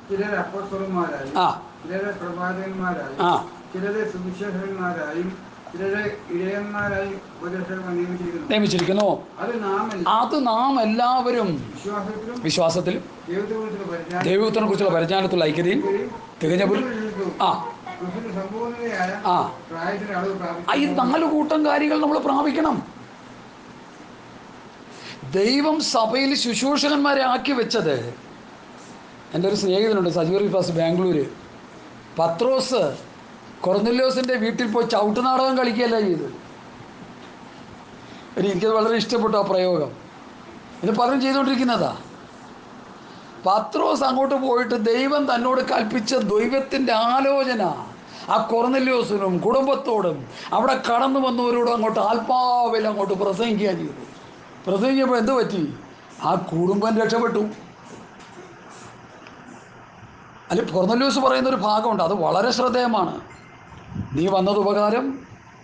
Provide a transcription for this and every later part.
ചിലരെ അപ്പോസ്തലന്മാരായും ചിലരെ പ്രവാചകന്മാരായും ചിലരെ സുവിശേഷകന്മാരായും ചിലരെ ഇടയന്മാരായും നിയമിച്ചിരിക്കുന്നു. അത് നാം എല്ലാവരും വിശ്വാസത്തിലും ദൈവത്തിനെ കുറിച്ചുള്ള പരിജ്ഞാനത്തിലുള്ള ഐക്യതയും തികഞ്ഞ ഈ 4 കൂട്ടം കാര്യങ്ങൾ നമ്മൾ പ്രാപിക്കണം. ദൈവം സഭയിൽ ശുശ്രൂഷകന്മാരെ ആക്കി വെച്ചത്, എൻ്റെ ഒരു സ്നേഹിതനുണ്ട് സജീവറി ഫാസ്റ്റ് ബാംഗ്ലൂർ. പത്രോസ് കൊർന്നല്യോസിൻ്റെ വീട്ടിൽ പോയി ചവിട്ടുനാടകം കളിക്കുകയല്ല ചെയ്തത്. എനിക്കത് വളരെ ഇഷ്ടപ്പെട്ടു ആ പ്രയോഗം. ഇത് പലരും ചെയ്തുകൊണ്ടിരിക്കുന്നതാ. പത്രോസ് അങ്ങോട്ട് പോയിട്ട് ദൈവം തന്നോട് കൽപ്പിച്ച ദൈവത്തിൻ്റെ ആലോചന ആ കൊർന്നല്യോസിനും കുടുംബത്തോടും അവിടെ കടന്നു വന്നവരോടും അങ്ങോട്ട് ആത്മാവിൽ അങ്ങോട്ട് പ്രസംഗിക്കുക ചെയ്തു. പ്രസംഗിച്ചപ്പോൾ എന്ത് പറ്റി? ആ കുടുംബം രക്ഷപ്പെട്ടു. അതിൽ കൊർന്നല്യോസ് പറയുന്നൊരു ഭാഗമുണ്ട്, അത് വളരെ ശ്രദ്ധേയമാണ്. നീ വന്നത് ഉപകാരം,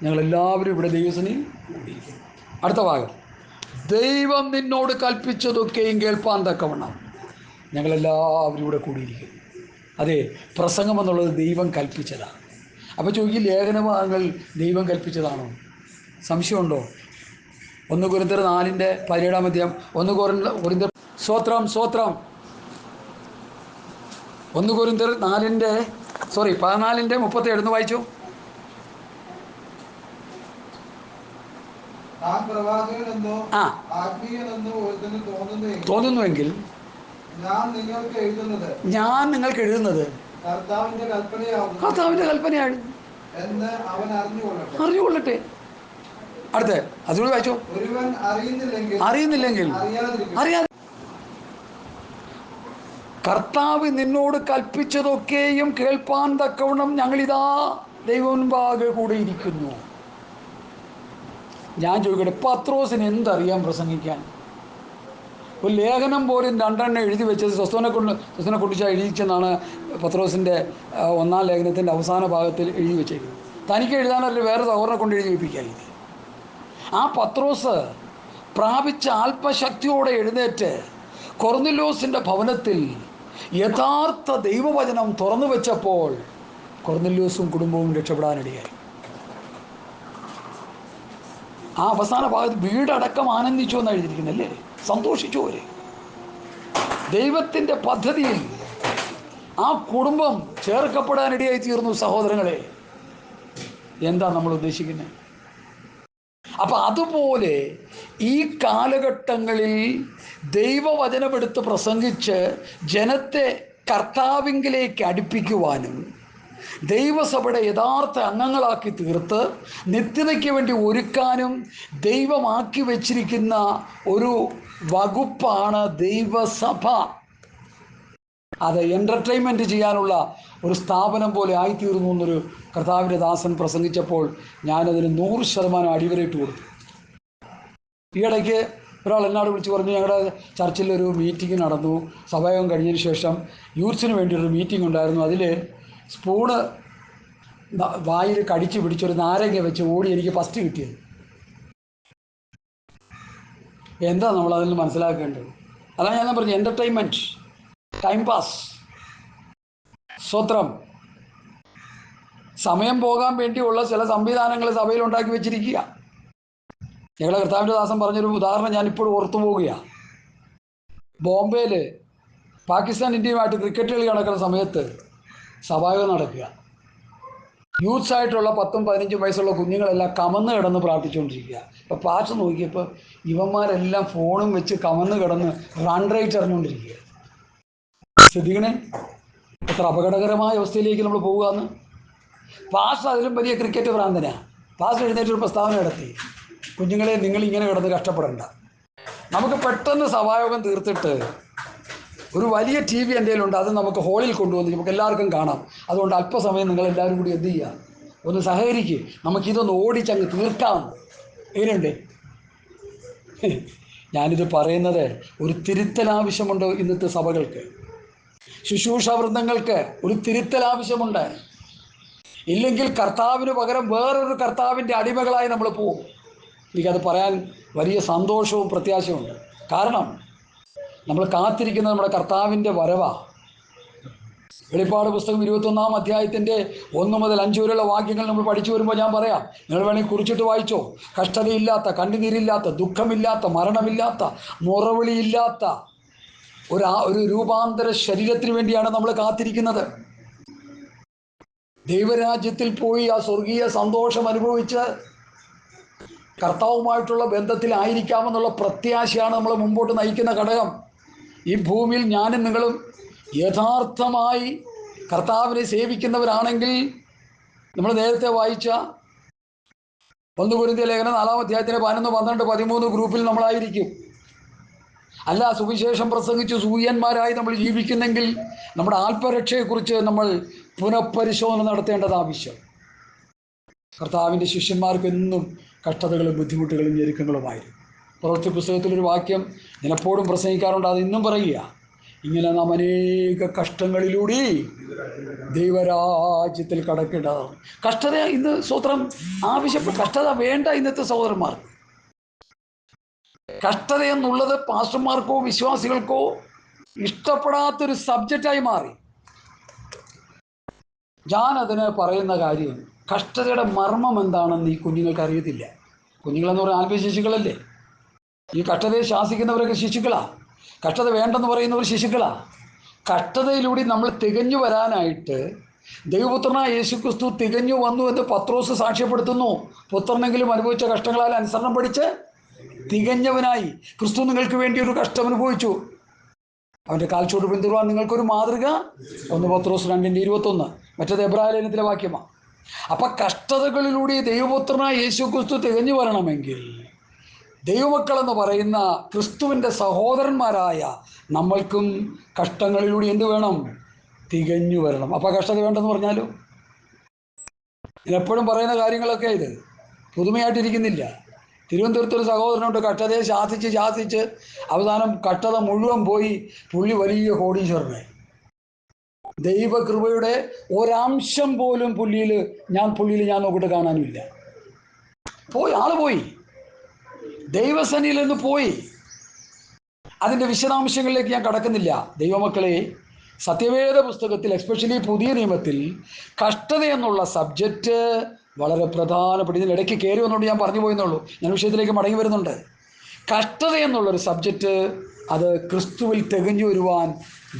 ഞങ്ങളെല്ലാവരും ഇവിടെ ദൈവസന്നിധിയിൽ കൂടിയിരിക്കുന്നു. അടുത്ത ഭാഗം, ദൈവം നിന്നോട് കൽപ്പിച്ചതൊക്കെയും കേൾപ്പാൻ തക്കവണ്ണം ഞങ്ങളെല്ലാവരും ഇവിടെ കൂടിയിരിക്കുന്നു. അതെ, പ്രസംഗം എന്നുള്ളത് ദൈവം കൽപ്പിച്ചതാണ്. അപ്പോൾ ചോദിക്കും, ലേഖനഭാഗങ്ങൾ ദൈവം കൽപ്പിച്ചതാണോ? സംശയമുണ്ടോ? 1 കൊരിന്ത്യർ 4:17 അധ്യായം 1 കൊരിന്ത്യർ 14:37 വായിച്ചു. തോന്നുന്നുവെങ്കിൽ ഞാൻ നിങ്ങൾക്ക് എഴുതുന്നത് കർത്താവിൻ്റെ കൽപ്പനയാണ് അറിഞ്ഞുകൊള്ളട്ടെ. അടുത്ത അതുകൊണ്ട് വായിച്ചോ. അറിയുന്നില്ലെങ്കിൽ അറിയാതെ കർത്താവ് നിന്നോട് കൽപ്പിച്ചതൊക്കെയും കേൾപ്പാൻ തക്കവണ്ണം ഞങ്ങളിതാ ദൈവമുൻപാകെ കൂടെ ഇരിക്കുന്നു. ഞാൻ ചോദിക്കട്ടെ, പത്രോസിന് എന്തറിയാൻ പ്രസംഗിക്കാൻ? ഒരു ലേഖനം പോലും 2 എഴുതി വെച്ചത് സ്വസ്ഥനെ കുറിച്ച് എഴുതിച്ചെന്നാണ് പത്രോസിൻ്റെ 1-ാം ലേഖനത്തിൻ്റെ അവസാന ഭാഗത്തിൽ എഴുതി വെച്ചേക്കുന്നത്. തനിക്ക് എഴുതാനല്ല, വേറെ സഹോദരനെ കൊണ്ട് എഴുതി വയ്പ്പിക്കാനില്ല. ആ പത്രോസ് പ്രാപിച്ച ആത്മശക്തിയോടെ എഴുന്നേറ്റ് കൊർന്നല്യോസിൻ്റെ ഭവനത്തിൽ യഥാർത്ഥ ദൈവവചനം തുറന്നു വെച്ചപ്പോൾ കൊർന്നല്യോസും കുടുംബവും രക്ഷപ്പെടാനിടയായി. ആ അവസാന ഭാഗത്ത് വീടടക്കം ആനന്ദിച്ചു എന്ന് എഴുതിയിരിക്കുന്നല്ലേ, സന്തോഷിച്ചു. അവര് ദൈവത്തിൻ്റെ പദ്ധതിയിൽ ആ കുടുംബം ചേർക്കപ്പെടാനിടയായി തീർന്നു. സഹോദരങ്ങളെ, എന്താ നമ്മൾ ഉദ്ദേശിക്കുന്നത്? അപ്പം അതുപോലെ ഈ കാലഘട്ടങ്ങളിൽ ദൈവവചനമെടുത്ത് പ്രസംഗിച്ച് ജനത്തെ കർത്താവിങ്കിലേക്ക് അടുപ്പിക്കുവാനും ദൈവസഭയുടെ യഥാർത്ഥ അംഗങ്ങളാക്കി തീർത്ത് നിത്യതയ്ക്ക് വേണ്ടി ഒരുക്കാനും ദൈവമാക്കി വച്ചിരിക്കുന്ന ഒരു വകുപ്പാണ് ദൈവസഭ. അത് എൻ്റർടൈൻമെൻറ്റ് ചെയ്യാനുള്ള ഒരു സ്ഥാപനം പോലെ ആയിത്തീർന്നു എന്നൊരു കർത്താവിൻ്റെ ദാസൻ പ്രസംഗിച്ചപ്പോൾ ഞാനതിന് 100% അടിവരയിട്ട് കൊടുത്തു. ഈയിടയ്ക്ക് ഒരാൾ എന്നോട് വിളിച്ച് പറഞ്ഞു, ഞങ്ങളുടെ ചർച്ചിലൊരു മീറ്റിംഗ് നടന്നു, സഭായോഗം കഴിഞ്ഞതിന് ശേഷം യൂത്ത്സിന് വേണ്ടിയൊരു മീറ്റിംഗ് ഉണ്ടായിരുന്നു. അതിൽ സ്പൂണ് വായിൽ കടിച്ച് പിടിച്ചൊരു നാരങ്ങ വെച്ച് ഓടി എനിക്ക് ഫസ്റ്റ് കിട്ടിയത്. എന്താ നമ്മളതിൽ നിന്ന് മനസ്സിലാക്കേണ്ടത്? അതാണ് ഞാൻ പറഞ്ഞു, എൻ്റർടൈൻമെൻറ്റ്, ടൈം പാസ്, സ്വത്രം, സമയം പോകാൻ വേണ്ടിയുള്ള ചില സംവിധാനങ്ങൾ സഭയിൽ ഉണ്ടാക്കി വെച്ചിരിക്കുക. ഞങ്ങളെ കർത്താവിൻ്റെ ദാസൻ പറഞ്ഞൊരു ഉദാഹരണം ഞാനിപ്പോഴും ഓർത്തു പോവുകയാണ്. ബോംബെയിൽ പാകിസ്ഥാൻ ഇന്ത്യയുമായിട്ട് ക്രിക്കറ്റ് കളി നടക്കുന്ന സമയത്ത് സഭായോഗം നടക്കുക. യൂത്ത്സായിട്ടുള്ള 10-15 വയസ്സുള്ള കുഞ്ഞുങ്ങളെല്ലാം കമന്ന് കിടന്ന് പ്രാർത്ഥിച്ചുകൊണ്ടിരിക്കുക. അപ്പോൾ പാച്ച് നോക്കിയപ്പോൾ ഇവന്മാരെല്ലാം ഫോണും വെച്ച് കമന്ന് കിടന്ന് റൺ റേറ്റ് അറിഞ്ഞുകൊണ്ടിരിക്കുക. ശ്രദ്ധിക്കണേ, എത്ര അപകടകരമായ അവസ്ഥയിലേക്ക് നമ്മൾ പോവുകയെന്ന്. പാസ് അതിലും വലിയ ക്രിക്കറ്റ് ഭ്രാന്തനാണ്. പാസ് എഴുന്നേറ്റൊരു പ്രസ്താവന നടത്തി, കുഞ്ഞുങ്ങളെ നിങ്ങളിങ്ങനെ കിടന്ന് കഷ്ടപ്പെടണ്ട, നമുക്ക് പെട്ടെന്ന് സഭായോഗം തീർത്തിട്ട് ഒരു വലിയ TV എൻ്റെ കയ്യിലുണ്ട്, അത് നമുക്ക് ഹോളിൽ കൊണ്ടുവന്ന് നമുക്ക് എല്ലാവർക്കും കാണാം. അതുകൊണ്ട് അല്പസമയം നിങ്ങളെല്ലാവരും കൂടി എന്ത് ചെയ്യുക, ഒന്ന് സഹകരിക്കുക, നമുക്കിതൊന്ന് ഓടിച്ചങ്ങ് തീർക്കാം. എങ്ങനെയുണ്ട്? ഞാനിത് പറയുന്നത് ഒരു തിരുത്തൽ ആവശ്യമുണ്ട്. ഇന്നത്തെ സഭകൾക്ക്, ശുശ്രൂഷാവൃന്ദങ്ങൾക്ക് ഒരു തിരുത്തൽ ആവശ്യമുണ്ട്. ഇല്ലെങ്കിൽ കർത്താവിന് പകരം വേറൊരു കർത്താവിൻ്റെ അടിമകളായി നമ്മൾ പോകും. എനിക്കത് പറയാൻ വലിയ സന്തോഷവും പ്രത്യാശയുമുണ്ട്. കാരണം നമ്മൾ കാത്തിരിക്കുന്നത് നമ്മുടെ കർത്താവിൻ്റെ വരവാണ്. വെളിപ്പാട് പുസ്തകം 21-ാം അധ്യായത്തിൻ്റെ 1 മുതൽ 5 വരെയുള്ള വാക്യങ്ങൾ നമ്മൾ പഠിച്ചു വരുമ്പോൾ ഞാൻ പറയാം, നിങ്ങൾ വേണമെങ്കിൽ കുറിച്ചിട്ട് വായിച്ചോ. കഷ്ടതയില്ലാത്ത, കണ്ണുനീരില്ലാത്ത, ദുഃഖമില്ലാത്ത, മരണമില്ലാത്ത, മുറവിളിയില്ലാത്ത ഒരു രൂപാന്തര ശരീരത്തിന് വേണ്ടിയാണ് നമ്മൾ കാത്തിരിക്കുന്നത്. ദൈവരാജ്യത്തിൽ പോയി ആ സ്വർഗീയ സന്തോഷം അനുഭവിച്ച് കർത്താവുമായിട്ടുള്ള ബന്ധത്തിലായിരിക്കാമെന്നുള്ള പ്രത്യാശയാണ് നമ്മളെ മുമ്പോട്ട് നയിക്കുന്ന ഘടകം. ഈ ഭൂമിയിൽ ഞാനും നിങ്ങളും യഥാർത്ഥമായി കർത്താവിനെ സേവിക്കുന്നവരാണെങ്കിൽ നമ്മൾ നേരത്തെ വായിച്ച 1 കൊരിന്ത്യർ ലേഖനം 4-ാം അധ്യായത്തിലെ 11, 12, 13 ഗ്രൂപ്പിൽ നമ്മളായിരിക്കും. അല്ല, സുവിശേഷം പ്രസംഗിച്ച് സൂര്യന്മാരായി നമ്മൾ ജീവിക്കുന്നെങ്കിൽ നമ്മുടെ ആത്മരക്ഷയെക്കുറിച്ച് നമ്മൾ പുനഃപരിശോധന നടത്തേണ്ടത് ആവശ്യം. കർത്താവിൻ്റെ ശിഷ്യന്മാർക്ക് എന്നും കഷ്ടതകളും ബുദ്ധിമുട്ടുകളും ഞെരുക്കങ്ങളുമായിരുന്നു. പ്രവൃത്തി പുസ്തകത്തിലൊരു വാക്യം ഞാൻ എപ്പോഴും പ്രസംഗിക്കാറുണ്ട്, അത് ഇന്നും പറയുക. ഇങ്ങനെ നാം അനേക കഷ്ടങ്ങളിലൂടെ ദൈവരാജ്യത്തിൽ കടക്കേണ്ടതാണ്. കഷ്ടത ഇന്ന് സ്വത്രം കഷ്ടത വേണ്ട ഇന്നത്തെ സഹോദരന്മാർ. കഷ്ടത എന്നുള്ളത് പാസ്റ്റർമാർക്കോ വിശ്വാസികൾക്കോ ഇഷ്ടപ്പെടാത്തൊരു സബ്ജക്റ്റായി മാറി. ഞാനതിന് പറയുന്ന കാര്യം, കഷ്ടതയുടെ മർമ്മം എന്താണെന്ന് ഈ കുഞ്ഞുങ്ങൾക്ക് അറിയത്തില്ല. കുഞ്ഞുങ്ങളെന്ന് പറഞ്ഞാൽ ആത്മീയ ശിശുക്കളല്ലേ. ഈ കഷ്ടതയെ ശാസിക്കുന്നവരൊക്കെ ശിശുക്കളാ. കഷ്ടത വേണ്ടെന്ന് പറയുന്നവർ ശിശുക്കളാ. കഷ്ടതയിലൂടെ നമ്മൾ തികഞ്ഞു വരാനായിട്ട് ദൈവപുത്രനായ യേശുക്രിസ്തു തികഞ്ഞു വന്നു എന്ന് പത്രോസ് സാക്ഷ്യപ്പെടുത്തുന്നു. പുത്രനെങ്കിലും അനുഭവിച്ച കഷ്ടങ്ങളാൽ അനുസരണം പഠിച്ച് തികഞ്ഞവനായി. ക്രിസ്തു നിങ്ങൾക്ക് വേണ്ടി ഒരു കഷ്ടം അനുഭവിച്ചു. അവൻ്റെ കാൽച്ചുവട് പിന്തുടരുവാൻ നിങ്ങൾക്കൊരു മാതൃക. 1 പത്രോസ് 2:21, മറ്റേത് എബ്രായ ലേഖനത്തിലെ വാക്യമാണ്. അപ്പം കഷ്ടതകളിലൂടെ ദൈവപുത്രനായ യേശുക്രിസ്തു തികഞ്ഞു വരണമെങ്കിൽ ദൈവമക്കളെന്ന് പറയുന്ന ക്രിസ്തുവിൻ്റെ സഹോദരന്മാരായ നമ്മൾക്കും കഷ്ടങ്ങളിലൂടെ എന്ത് വേണം? തികഞ്ഞു വരണം. അപ്പോൾ കഷ്ടത വേണ്ടെന്ന് പറഞ്ഞാലോ? എപ്പോഴും പറയുന്ന കാര്യങ്ങളൊക്കെ ഇത് പുതുമയായിട്ടിരിക്കുന്നില്ല. തിരുവനന്തപുരത്തൊരു സഹോദരനുണ്ട്, കഷ്ടതയെ ശാസിച്ച് അവസാനം കഷ്ടത മുഴുവൻ പോയി പുള്ളി വലിയ കോടീശ്വരനായി. ദൈവകൃപയുടെ ഒരംശം പോലും പുള്ളിയിൽ ഞാൻ നോക്കിയിട്ട് കാണാനുമില്ല. ആള് പോയി, ദൈവസന്നിധിയിൽ നിന്ന് പോയി. അതിൻ്റെ വിശദാംശങ്ങളിലേക്ക് ഞാൻ കടക്കുന്നില്ല. ദൈവമക്കളെ, സത്യവേദ പുസ്തകത്തിൽ, എസ്പെഷ്യലി പുതിയ നിയമത്തിൽ, കഷ്ടത എന്നുള്ള സബ്ജക്റ്റ് വളരെ പ്രധാനപ്പെട്ട, ഇതിനിടയ്ക്ക് കയറി വന്നുകൊണ്ട് ഞാൻ പറഞ്ഞു പോയെന്നുള്ളൂ. ഞാൻ വിഷയത്തിലേക്ക് മടങ്ങി വരുന്നുണ്ട്. കഷ്ടത എന്നുള്ളൊരു സബ്ജക്റ്റ്, അത് ക്രിസ്തുവിൽ തികഞ്ഞു വരുവാൻ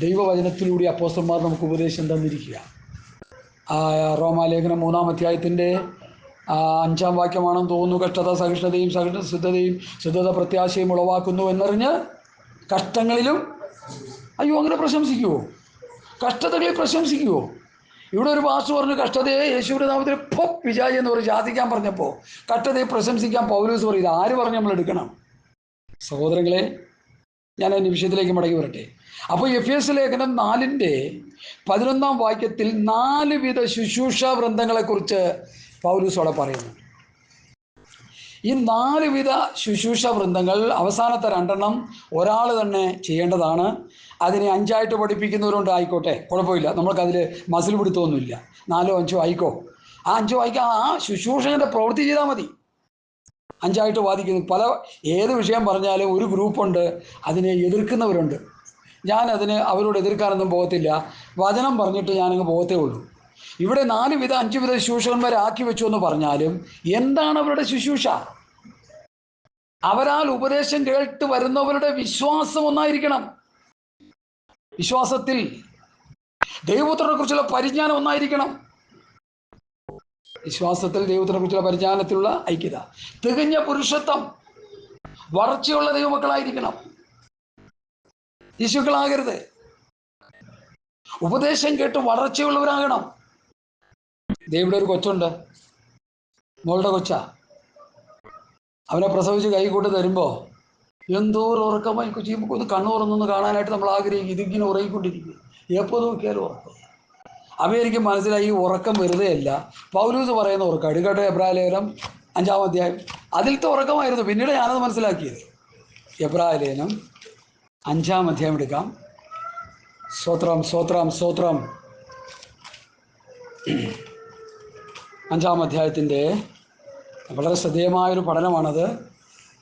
ദൈവവചനത്തിലൂടെ അപ്പോസ്തലന്മാർ നമുക്ക് ഉപദേശം തന്നിരിക്കുക. റോമാലേഖനം 3-ാം അധ്യായത്തിൻ്റെ 5-ാം വാക്യമാണെന്ന് തോന്നുന്നു. കഷ്ടത സഹിഷ്ണുതയും, സിദ്ധത പ്രത്യാശയും ഉളവാക്കുന്നു എന്നറിഞ്ഞ് കഷ്ടങ്ങളിലും. അയ്യോ, അങ്ങനെ പ്രശംസിക്കുമോ? കഷ്ടതകളിൽ പ്രശംസിക്കുമോ? ഇവിടെ ഒരു പാസ്റ്റർ പറഞ്ഞു, കഷ്ടതയെ യേശുവിൻ്റെ നാമത്തിൽ വിചാരി എന്ന് പറഞ്ഞ് ശാസിക്കാൻ പറഞ്ഞപ്പോൾ കഷ്ടതയെ പ്രശംസിക്കാൻ പൗലോസ് പറയും. ഇത് ആര് പറഞ്ഞ് നമ്മൾ എടുക്കണം? സഹോദരങ്ങളെ, ഞാൻ എൻ്റെ വിഷയത്തിലേക്ക് മടങ്ങി വരട്ടെ. അപ്പോൾ എഫേസ്യ ലേഖനം 4-ന്റെ 11-ാം വാക്യത്തിൽ 4 വിധ ശുശ്രൂഷ വൃന്ദങ്ങളെക്കുറിച്ച് പൗലോസ് അവിടെ പറയുന്നു. ഈ 4 വിധ ശുശ്രൂഷ വൃന്ദങ്ങൾ, അവസാനത്തെ 2 ഒരാൾ തന്നെ ചെയ്യേണ്ടതാണ്. അതിനെ 5ആയിട്ട് പഠിപ്പിക്കുന്നവരുണ്ട്, ആയിക്കോട്ടെ, കുഴപ്പമില്ല, നമ്മൾക്കതിൽ മസിൽ പിടുത്തമൊന്നുമില്ല. 4 5 ആയിക്കോ. ആ 5 ആയിക്കോ, ആ ശുശ്രൂഷകൻ്റെ പ്രവൃത്തി ചെയ്താൽ മതി. 5ആയിട്ട് വാദിക്കുന്നു. ഏത് വിഷയം പറഞ്ഞാലും ഒരു ഗ്രൂപ്പുണ്ട്, അതിനെ എതിർക്കുന്നവരുണ്ട്. ഞാനതിന് അവരോട് എതിർക്കാനൊന്നും പോകത്തില്ല. വചനം പറഞ്ഞിട്ട് ഞാനങ്ങ് പോകത്തേ ഉള്ളൂ. ഇവിടെ 4 വിധ 5 വിധ ശുശ്രൂഷകന്മാരെ ആക്കി വെച്ചു എന്ന് പറഞ്ഞാലും എന്താണ് അവരുടെ ശുശ്രൂഷ? അവരാൽ ഉപദേശം കേട്ട് വരുന്നവരുടെ വിശ്വാസം ഒന്നായിരിക്കണം. വിശ്വാസത്തിൽ ദൈവപുത്രനെ കുറിച്ചുള്ള പരിജ്ഞാനം ഒന്നായിരിക്കണം. വിശ്വാസത്തിൽ ദൈവത്തിനെ കുറിച്ചുള്ള പരിജ്ഞാനത്തിലുള്ള ഐക്യത, തികഞ്ഞ പുരുഷത്വം, വളർച്ചയുള്ള ദൈവമക്കളായിരിക്കണം. ശിശുക്കളാകരുത്. ഉപദേശം കേട്ട് വളർച്ചയുള്ളവരാകണം. ഇവിടെ ഒരു കൊച്ചുണ്ട്, മോളുടെ കൊച്ചാ. അവനെ പ്രസവിച്ച് കൈക്കൂട്ട് തരുമ്പോൾ എന്തോ ഒരു ഉറക്കമായി കൊച്ചി. ഒന്ന് കണ്ണു തുറന്നൊന്ന് കാണാനായിട്ട് നമ്മൾ ആഗ്രഹിക്കും. ഇതിങ്ങനെ ഉറങ്ങിക്കൊണ്ടിരിക്കും, എപ്പോൾ നോക്കിയാലും ഉറക്കം. അപ്പോൾ എനിക്ക് മനസ്സിലായി, ഈ ഉറക്കം വെറുതെ അല്ല, പൗലൂസ് പറയുന്ന ഉറക്കം. എടുക്കട്ടെ, എബ്രായ ലേഖനം 5-ാം അധ്യായം, അതിലത്തെ ഉറക്കമായിരുന്നു. പിന്നീട് ഞാനത് മനസ്സിലാക്കിയത്. എബ്രായ ലേഖനം 5-ാം അധ്യായം എടുക്കാം. സ്തോത്രം, സ്തോത്രം, സ്തോത്രം. 5-ാം അധ്യായത്തിൻ്റെ വളരെ ശ്രദ്ധേയമായൊരു പഠനമാണത്.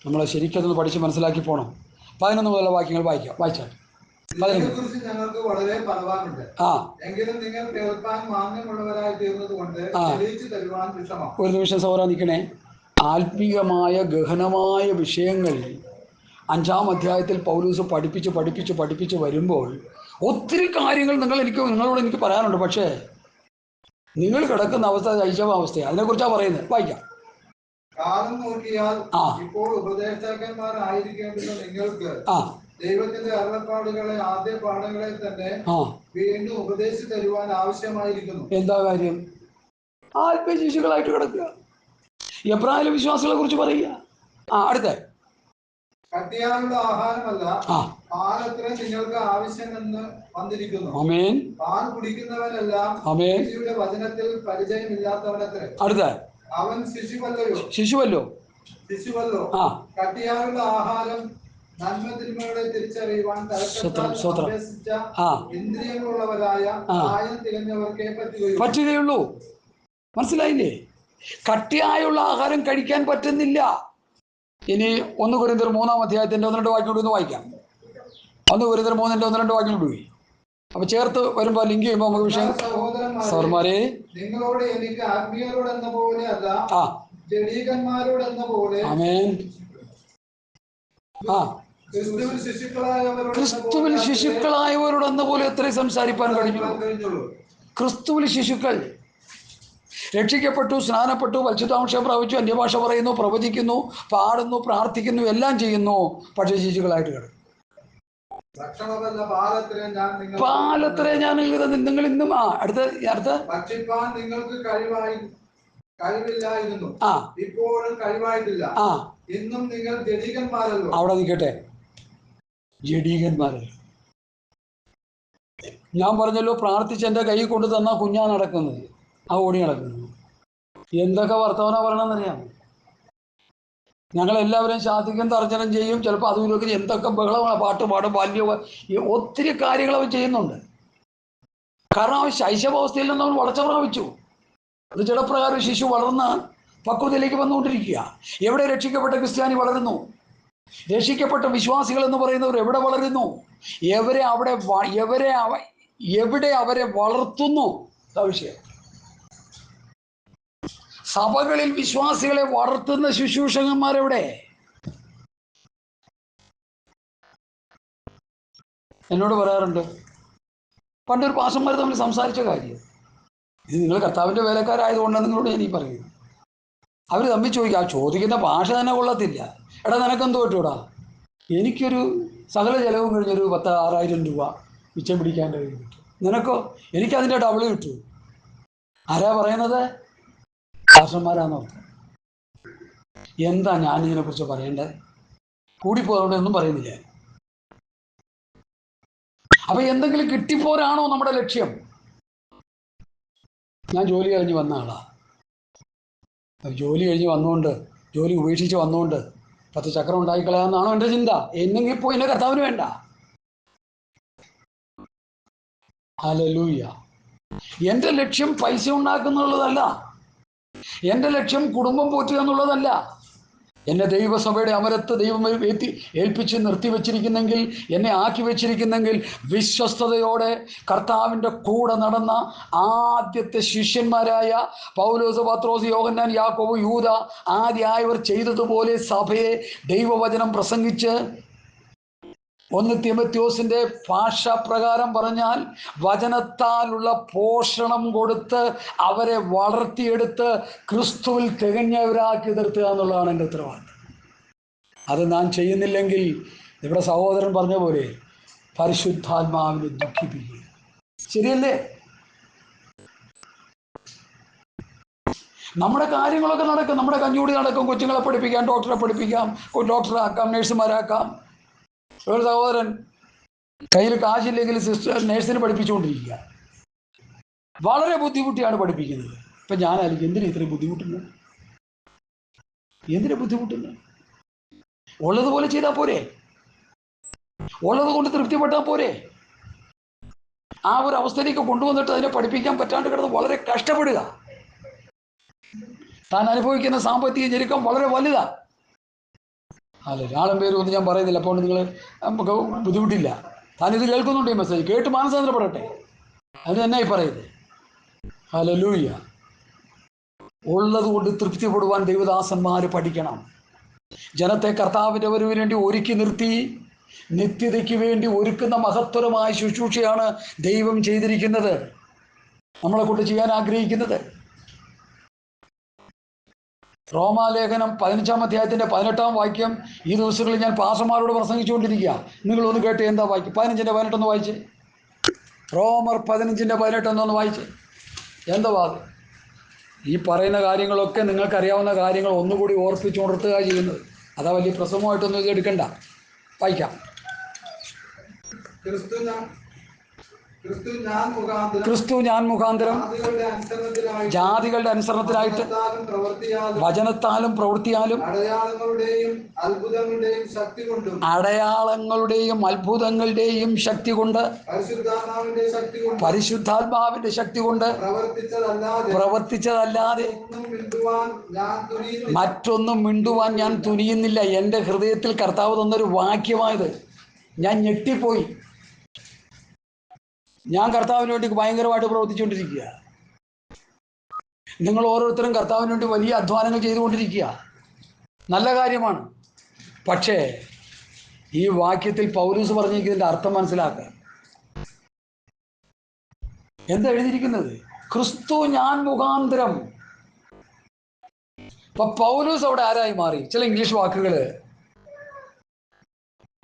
നമ്മൾ ശരിക്കതൊന്ന് പഠിച്ച് മനസ്സിലാക്കി പോകണം. 11 മുതലുള്ള വാക്യങ്ങൾ വായിച്ചാൽ ഇതിനെക്കുറിച്ച് ഞങ്ങൾക്ക് വളരെ പറവാനുണ്ട്. എങ്കിലും നിങ്ങൾ കേൾക്കാൻ മാന്യമുള്ളവരായി തീർന്നതുകൊണ്ട് തെളിയിച്ചു തരുവാൻ വിഷമം. ഒരു നിമിഷം സഹോദരാ നിൽക്കണേ. ആത്മീകമായ ഗഹനമായ വിഷയങ്ങൾ 5-ാം അധ്യായത്തിൽ പൗലോസ് പഠിപ്പിച്ച് വരുമ്പോൾ ഒത്തിരി കാര്യങ്ങൾ നിങ്ങളോട് എനിക്ക് പറയാനുണ്ട്. പക്ഷേ നിങ്ങൾ കിടക്കുന്ന അവസ്ഥ ശൈശവാവസ്ഥയാണ്. അതിനെക്കുറിച്ചാണ് പറയുന്നത്. വായിക്കാം. കാലം നോക്കിയാൽ ഇപ്പോൾ ഉപദേഷ്ടാക്കന്മാരായിരിക്കേണ്ടുന്ന നിങ്ങൾക്ക് ദൈവത്തിന്റെ അരുളപ്പാടുകളെ ആദ്യ പാഠങ്ങളെ തന്നെ വീണ്ടും ഉപദേശിച്ചു തരുവാൻ ആവശ്യമായിരിക്കുന്നു. എന്താ കാര്യം? ആത്മീയ ശിശുക്കളായിട്ട് കിടക്കുക. എബ്രാഹിം വിശ്വാസികളെ കുറിച്ച് പറയുക. അടുത്ത കട്ടിയാനുള്ള ആഹാരമല്ല പാലത്രേ നിങ്ങൾക്ക് ആവശ്യമെന്ന് വന്നിരിക്കുന്നു. പാൽ കുടിക്കുന്നവനെല്ലാം വചനത്തിൽ പരിചയമില്ലാത്തവനത്രേ. അടുത്ത അവൻ ശിശുവല്ലോ. കട്ടിയായുള്ള ആഹാരം നന്മതിന്മകളെ തിരിച്ചറിയുവാൻ ഇന്ദ്രിയങ്ങളുള്ളവരായ പ്രായം തികഞ്ഞവർക്കേ പറ്റുകയുള്ളൂ. മനസ്സിലായില്ലേ? കട്ടിയായുള്ള ആഹാരം കഴിക്കാൻ പറ്റുന്നില്ല. ഇനി 1 കൊരിന്ത്യർ 3-ാം അധ്യായത്തിന്റെ 1-2 വാക്യം കൂടി ഒന്ന് വായിക്കാം. 1 കൊരിന്ത്യർ 3-ന്റെ 1-2 വാക്യം കൂടി പോയി. അപ്പൊ ചേർത്ത് വരുമ്പോ ലിങ്ക് ചെയ്യുമ്പോ നമുക്ക് വിഷയം. സഹോദരന്മാരെ, നിങ്ങളോട് എനിക്ക് ആത്മീയരോട് എന്ന പോലെ അല്ല ജഡീകന്മാരോട് എന്ന പോലെ ക്രിസ്തുവിൽ ശിശുക്കളായവരോട് എന്ന പോലെ എത്രയും സംസാരിപ്പാൻ കഴിഞ്ഞുള്ളൂ. ക്രിസ്തുവിൽ ശിശുക്കൾ രക്ഷിക്കപ്പെട്ടു, സ്നാനപ്പെട്ടു, പരിശുദ്ധാംശം പ്രാപിച്ചു, അന്യഭാഷ പറയുന്നു, പ്രവചിക്കുന്നു, പാടുന്നു, പ്രാർത്ഥിക്കുന്നു, എല്ലാം ചെയ്യുന്നു. പക്ഷേ ശിശുക്കളായിട്ട് കിടക്കും. പാലത്രേ ഞാൻ നിങ്ങൾ ഇന്നും അടുത്ത നിങ്ങൾക്ക് കഴിവില്ലായിരുന്നു, ഇപ്പോഴും കഴിവായിട്ടില്ല, ഇന്നും നിങ്ങൾ ജഡീകന്മാരല്ലോ. അവിടെ നിൽക്കട്ടെ. ജഡീകന്മാരല്ലോ. ഞാൻ പറഞ്ഞല്ലോ, പ്രാർത്ഥിച്ച് എൻ്റെ കൈ കൊണ്ട് തന്നാ കുഞ്ഞാ നടക്കുന്നത്, ഓടി നടക്കുന്നു. എന്തൊക്കെ വർത്തമാനം പറയണമെന്നറിയാം. ഞങ്ങളെല്ലാവരും ശാസിക്കും, തർജ്ജനം ചെയ്യും. ചിലപ്പോൾ അതുമിതൊക്കെ എന്തൊക്കെ ബഹളമാണ്, പാട്ട് പാടും, ഒത്തിരി കാര്യങ്ങൾ അവർ ചെയ്യുന്നുണ്ട്. കാരണം അവൻ ശൈശവാവസ്ഥയിൽ നിന്ന് അവൻ വളർച്ച പ്രാപിച്ചു. അത് ജഡപ്രകാരം ശിശു വളർന്ന് പക്വതയിലേക്ക് വന്നുകൊണ്ടിരിക്കുക. എവിടെ രക്ഷിക്കപ്പെട്ട ക്രിസ്ത്യാനി വളരുന്നു? രക്ഷിക്കപ്പെട്ട വിശ്വാസികൾ എന്ന് പറയുന്നവർ എവിടെ വളരുന്നു? എവിടെ അവരെ വളർത്തുന്നു? വിഷയം. സഭകളിൽ വിശ്വാസികളെ വളർത്തുന്ന ശുശ്രൂഷകന്മാരെവിടെ? എന്നോട് പറയാറുണ്ട്, പണ്ടൊരു പാസ്റ്റർമാർ തമ്മിൽ സംസാരിച്ച കാര്യം. ഇത് നിങ്ങൾ കർത്താവിൻ്റെ വേലക്കാരായതുകൊണ്ടാണ് നിങ്ങളോട് ഞാൻ ഈ പറയുന്നത്. അവർ തമ്മിൽ ചോദിക്കുക, ചോദിക്കുന്ന ഭാഷ തന്നെ കൊള്ളത്തില്ല. എടാ നിനക്കെന്തോ കിട്ടൂടാ? എനിക്കൊരു സകല ചെലവും കഴിഞ്ഞൊരു 6,000 രൂപ മിച്ചം പിടിക്കാൻ കഴിയും. നിനക്കോ? എനിക്കതിൻ്റെ ഡബിൾ കിട്ടൂ. ആരാ പറയുന്നത്? പാസ്റ്റർമാരാന്നർത്ഥം. എന്താ ഞാനിതിനെക്കുറിച്ച് പറയേണ്ടത്? കൂടിപ്പോയതുകൊണ്ട് ഒന്നും പറയുന്നില്ല. അപ്പൊ എന്തെങ്കിലും കിട്ടിപ്പോരാണോ നമ്മുടെ ലക്ഷ്യം? ഞാൻ ജോലി കഴിഞ്ഞ് വന്ന ആളാ. ജോലി കഴിഞ്ഞ് വന്നുകൊണ്ട്, ജോലി ഉപേക്ഷിച്ച് വന്നുകൊണ്ട് 10 ചക്രം ഉണ്ടായിക്കളയാമെന്നാണോ എൻ്റെ ചിന്ത? എന്നെങ്കിൽ പോയി എൻ്റെ കർത്താവിന് വേണ്ട. ഹല്ലേലൂയ. എൻ്റെ ലക്ഷ്യം പൈസ ഉണ്ടാക്കുന്നുള്ളതല്ല. എൻ്റെ ലക്ഷ്യം കുടുംബം പോറ്റുക എന്നുള്ളതല്ല. എന്നെ ദൈവസഭയുടെ അമരത്ത് ദൈവം ഏൽപ്പിച്ച് നിർത്തിവെച്ചിരിക്കുന്നെങ്കിൽ, എന്നെ ആക്കി വെച്ചിരിക്കുന്നെങ്കിൽ, വിശ്വസ്തയോടെ കർത്താവിൻ്റെ കൂടെ നടന്ന ആദ്യത്തെ ശിഷ്യന്മാരായ പൗലോസ്, പത്രോസ്, യോഹന്നാൻ, യാക്കോബ്, യൂദ ആദ്യമായവർ ചെയ്തതുപോലെ സഭയെ ദൈവവചനം പ്രസംഗിച്ച്, 1 തീമോഥെയോസിന്റെ ഭാഷാപ്രകാരം പറഞ്ഞാൽ വചനത്താലുള്ള പോഷണം കൊടുത്ത് അവരെ വളർത്തിയെടുത്ത് ക്രിസ്തുവിൽ തികഞ്ഞവരാക്കി നിർത്തുക എന്നുള്ളതാണ് എൻ്റെ ഉത്തരവാദിത്വം. അത് നാം ചെയ്യുന്നില്ലെങ്കിൽ ഇവിടെ സഹോദരൻ പറഞ്ഞ പോലെ പരിശുദ്ധാത്മാവിനെ ദുഃഖിപ്പിക്കുക. ശരിയല്ലേ? നമ്മുടെ കാര്യങ്ങളൊക്കെ നടക്കും. നമ്മുടെ കഞ്ഞൂടി നടക്കും. കൊച്ചുങ്ങളെ പഠിപ്പിക്കാം, ഡോക്ടറെ പഠിപ്പിക്കാം, ഡോക്ടറാക്കാം, നഴ്സുമാരാക്കാം. ഒരു സഹോദരൻ കയ്യിൽ കാശില്ലെങ്കിൽ നേഴ്സിനെ പഠിപ്പിച്ചുകൊണ്ടിരിക്കുക. വളരെ ബുദ്ധിമുട്ടിയാണ് പഠിപ്പിക്കുന്നത്. ഇപ്പം ഞാനായിരിക്കും, എന്തിനാ ഇത്രയും ബുദ്ധിമുട്ടുന്നത്? ഉള്ളതുപോലെ ചെയ്താൽ പോരെ? ഉള്ളത് കൊണ്ട് തൃപ്തിപ്പെട്ടാൽ പോരെ? ആ ഒരു അവസ്ഥയിലേക്ക് കൊണ്ടുവന്നിട്ട് അതിനെ പഠിപ്പിക്കാൻ പറ്റാണ്ട് കിടന്ന് വളരെ കഷ്ടപ്പെടുക. താൻ അനുഭവിക്കുന്ന സാമ്പത്തിക ഞെരുക്കം വളരെ വലുതാണ്. അല്ല, ആളും പേരും ഒന്നും ഞാൻ പറയുന്നില്ല. അപ്പോൾ നിങ്ങൾ നമുക്ക് ബുദ്ധിമുട്ടില്ല. താനിത് കേൾക്കുന്നുണ്ട് ഈ മെസ്സേജ്, കേട്ട് മാനസാന്തരപ്പെടട്ടെ. അത് തന്നെയായി പറയുന്നത്. ഹല്ലേലൂയ. ഉള്ളതുകൊണ്ട് തൃപ്തിപ്പെടുവാൻ ദൈവദാസന്മാർ പഠിക്കണം. ജനത്തെ കർത്താവിൻ്റെ വരവിന് വേണ്ടി ഒരുക്കി നിർത്തി നിത്യതയ്ക്ക് വേണ്ടി ഒരുക്കുന്ന മഹത്തരമായ ശുശ്രൂഷയാണ് ദൈവം ചെയ്തിരിക്കുന്നത്, നമ്മളെ കൊണ്ട് ചെയ്യാൻ ആഗ്രഹിക്കുന്നത്. റോമാലേഖനം 15-ാം അധ്യായത്തിൻ്റെ 18-ാം വാക്യം ഈ ദിവസങ്ങളിൽ ഞാൻ പാസ്റ്റർമാരോട് പ്രസംഗിച്ചുകൊണ്ടിരിക്കുക. നിങ്ങളൊന്ന് കേട്ട് എന്താ വായിക്കും? 15-ന്റെ 18 വായിച്ച്. റോമർ 15-ന്റെ 18 വായിച്ച്. എന്താ വാദം? ഈ പറയുന്ന കാര്യങ്ങളൊക്കെ നിങ്ങൾക്കറിയാവുന്ന കാര്യങ്ങൾ ഒന്നുകൂടി ഓർപ്പിച്ചുണർത്തുക ചെയ്യുന്നത്. അതാ വലിയ പ്രസവമായിട്ടൊന്നും ഇത് എടുക്കണ്ട. വായിക്കാം. ക്രിസ്തു ഞാൻ മുഖാന്തരം ജാതികളുടെ അനുസരണത്തിനായിട്ട് വചനത്താലും പ്രവൃത്തിയാലും അടയാളങ്ങളുടെയും അത്ഭുതങ്ങളുടെയും ശക്തി കൊണ്ട് പരിശുദ്ധാത്മാവിന്റെ ശക്തി കൊണ്ട് പ്രവർത്തിച്ചതല്ലാതെ മറ്റൊന്നും മിണ്ടുവാൻ ഞാൻ തുനിയുന്നില്ല. എൻ്റെ ഹൃദയത്തിൽ കർത്താവ് തന്നൊരു വാക്യമായത്. ഞാൻ ഞെട്ടിപ്പോയി. ഞാൻ കർത്താവിന് വേണ്ടി ഭയങ്കരമായിട്ട് പ്രവർത്തിച്ചുകൊണ്ടിരിക്കുക. നിങ്ങൾ ഓരോരുത്തരും കർത്താവിന് വേണ്ടി വലിയ അധ്വാനങ്ങൾ ചെയ്തുകൊണ്ടിരിക്കുക. നല്ല കാര്യമാണ്. പക്ഷേ ഈ വാക്യത്തിൽ പൗലോസ് പറഞ്ഞിരിക്കുന്നതിൻ്റെ അർത്ഥം മനസ്സിലാക്കുക. എന്താ എഴുതിയിരിക്കുന്നത്? ക്രിസ്തു ഞാൻ മുഖാന്തരം. ഇപ്പൊ പൗലോസ് അവിടെ ആരായി മാറി? ചില ഇംഗ്ലീഷ് വാക്കുകൾ,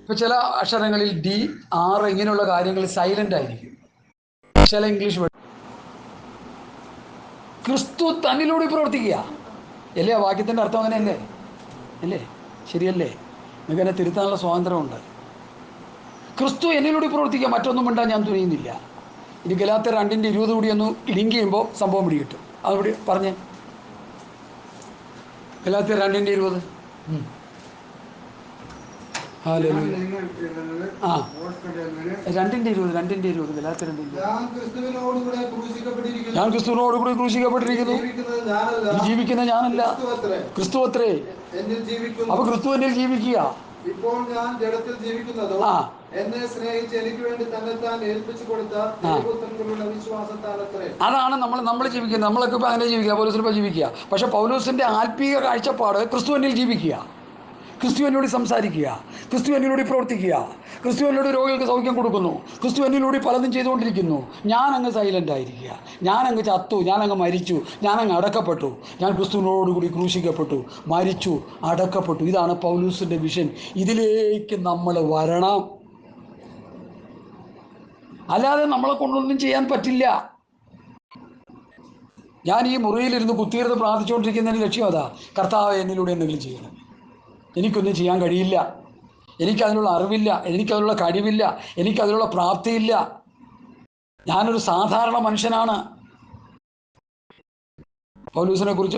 ഇപ്പൊ ചില അക്ഷരങ്ങളിൽ ഡി, ആർ ഇങ്ങനെയുള്ള കാര്യങ്ങൾ സൈലന്റ് ആയിരിക്കും. ചില ഇംഗ്ലീഷ് വേർഡ് ക്രിസ്തു തന്നിലൂടെ പ്രവർത്തിക്കുക അല്ലേ? ആ വാക്യത്തിൻ്റെ അർത്ഥം അങ്ങനെയല്ലേ? അല്ലേ? ശരിയല്ലേ? നിങ്ങൾക്ക് എന്നെ തിരുത്താനുള്ള സ്വാതന്ത്ര്യമുണ്ട്. ക്രിസ്തു എന്നിലൂടെ പ്രവർത്തിക്കുക, മറ്റൊന്നും മിണ്ടാൻ ഞാൻ തുനിയുന്നില്ല. ഇനി ഗലാത്യർ 2:20 കൂടി ഒന്ന് ലിങ്ക് ചെയ്യുമ്പോൾ സംഭവം പിടികിട്ടും. അതുകൂടി പറഞ്ഞേ. ഗലാത്യർ 2:20. ആ 2:20 ഗലാത്യർ 2:20. ഞാൻ ക്രിസ്തുവിനോട് കൂടി ക്രൂശിക്കപ്പെട്ടിരിക്കുന്നു. ജീവിക്കുന്ന ഞാനല്ല, ക്രിസ്തു അത്രേ. അപ്പൊ ക്രിസ്തു എന്നിൽ ജീവിക്കുക. ഇപ്പോൾ ഞാൻ ജഡത്തിൽ ജീവിക്കുന്നതോ എന്നെ സ്നേഹിച്ച് എനിക്ക് വേണ്ടി തന്നെത്താൻ ഏൽപ്പിച്ചു കൊടുത്ത ദൈവപുത്രന്റെ വിശ്വാസത്താൽ അത്രേ. അതാണ് നമ്മൾ ജീവിക്കുന്നത്. നമ്മളൊക്കെ ഇപ്പൊ അങ്ങനെ ജീവിക്കുക, പൗലോസിനിപ്പോ ജീവിക്കുക. പക്ഷെ പൗലോസിന്റെ ആത്മീയ കാഴ്ചപ്പാട് ക്രിസ്തു എന്നിൽ ജീവിക്കുക, ക്രിസ്തു എന്നിലൂടെ സംസാരിക്കുക, ക്രിസ്തു എന്നിലൂടെ പ്രവർത്തിക്കുക, ക്രിസ്തു എന്നിലൂടെ രോഗികൾക്ക് സൗഖ്യം കൊടുക്കുന്നു, ക്രിസ്തു എന്നിലൂടെ പലതും ചെയ്തുകൊണ്ടിരിക്കുന്നു. ഞാനങ്ങ് സൈലൻ്റ് ആയിരിക്കുക, ഞാനങ്ങ് ചത്തു, ഞാനങ്ങ് മരിച്ചു, ഞാനങ്ങ് അടക്കപ്പെട്ടു. ഞാൻ ക്രിസ്തുവിനോടുകൂടി ക്രൂശിക്കപ്പെട്ടു, മരിച്ചു, അടക്കപ്പെട്ടു. ഇതാണ് പൗലോസിൻ്റെ വിഷൻ. ഇതിലേക്ക് നമ്മൾ വരണം. അല്ലാതെ നമ്മളെ കൊണ്ടൊന്നും ചെയ്യാൻ പറ്റില്ല. ഞാൻ ഈ മുറിയിലിരുന്ന് കുത്തിയിരുന്ന് പ്രാർത്ഥിച്ചുകൊണ്ടിരിക്കുന്നതിന് ലക്ഷ്യം അതാ, കർത്താവ് എന്നിലൂടെ എന്തെങ്കിലും ചെയ്യണം. എനിക്കൊന്നും ചെയ്യാൻ കഴിയില്ല, എനിക്കതിനുള്ള അറിവില്ല, എനിക്കതിനുള്ള കഴിവില്ല, എനിക്കതിനുള്ള പ്രാപ്തിയില്ല. ഞാനൊരു സാധാരണ മനുഷ്യനാണ്. പൗലൂസിനെ കുറിച്ച്